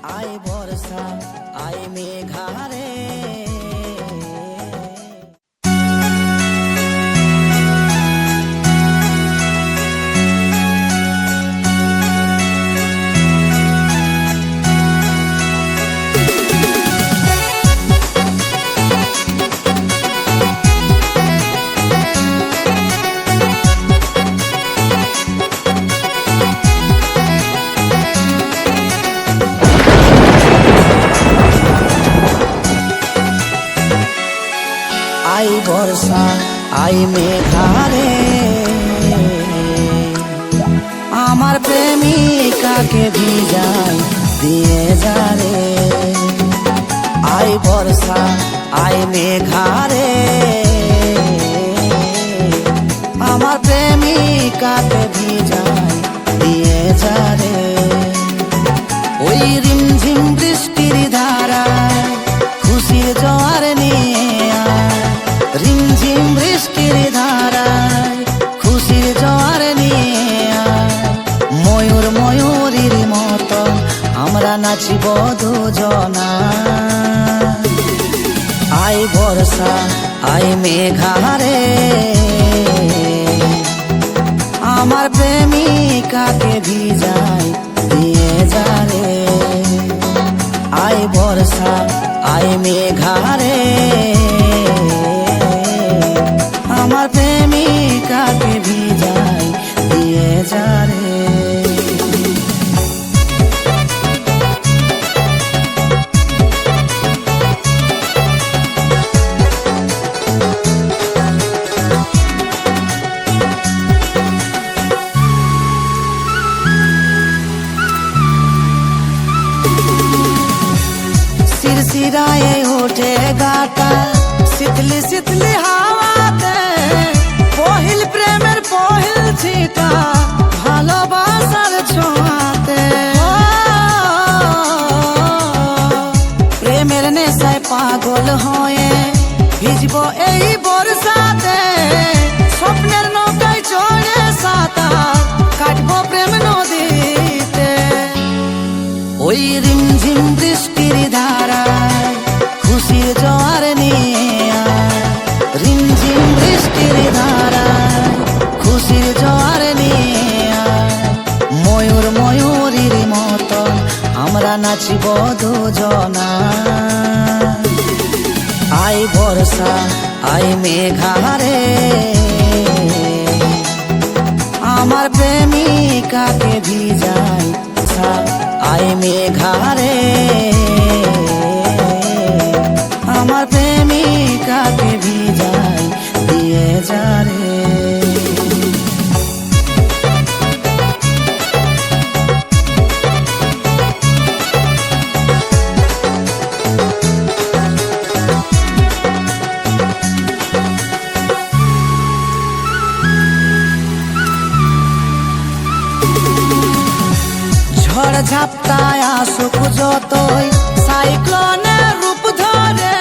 আয় বর্ষা আয় মেঘারে I Barsha I মেঘারে আমার প্রেমিকাকে ভিজাই দিয়ে যারে আই বর্ষা আই মেঘারে আমার প্রেমিকাকে ভিজাই দিয়ে যারে ওই রিমঝিম বৃষ্টির ধারায় খুশির জোয়ার নিয়ে রিমঝিম বৃষ্টির ধারায় খুশির জোয়ার নিয়ে ময়ূর ময়ূরীর মতো আমরা নাচিব দুজনা আই বর্ষা আই মেঘারে আমার প্রেমিকাকে ভিজাই দিয়ে যারে আই বর্ষা আই মেঘারে আমার প্রেমিকাকে ভিজাই দিয়ে যারে सिरसिराए उठे गाता शीतली शीतली हावाते पहिल प्रेमेर पहिल छिटा भालोबासार ছোঁয়াতে প্রেমের নেশায় পাগল হয়ে ভিজবো এই বর্ষাতে স্বপ্নের নৌকায় চড়ে সাঁতার কাটবো প্রেম নদীতে ওই রিমঝিম বৃষ্টির ধারায় খুশির জোয়ার নিয়ে রিমঝিম বৃষ্টির ধারায় খুশির জোয়ার নিয়ে ময়ূর ময়ূরীর মতো আমরা নাচিব দুজনা আই বর্ষা আই মেঘারে আমার প্রেমিকাকে ভিজাই আই মেঘারে আমার প্রেমিকাকে ভিজাই দিয়ে যারে ঝড় ঝাপটায় আসুক যতই সাইক্লোনের রূপ ধরে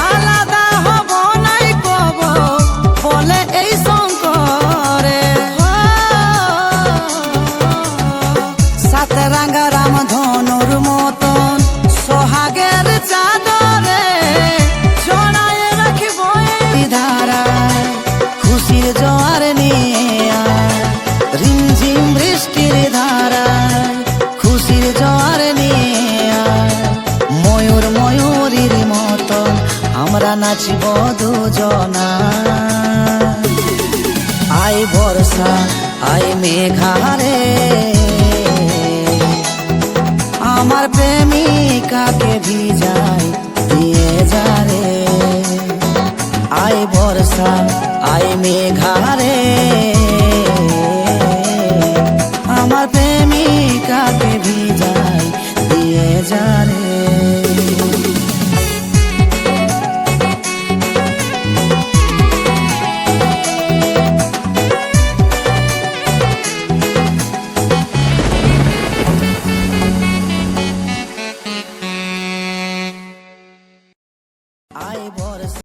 আলাদা হব নাই কব বলে এই শঙ্করে সাত রাঙা রাম ধনুর মতন সোহাগের চাদরে জড়ায় রাখিব এই ধারায় খুশির জোয়ার নিয়ে রিমঝিম বৃষ্টির ধারায় খুশির জোয়ার নিয়ে ময়ূর ময়ূরীর মতো আমরা নাচিব দুজনা আই বর্ষা আই মেঘারে আমার প্রেমিকাকে ভিজাই দিয়ে যারে আই বর্ষা আই মেঘারে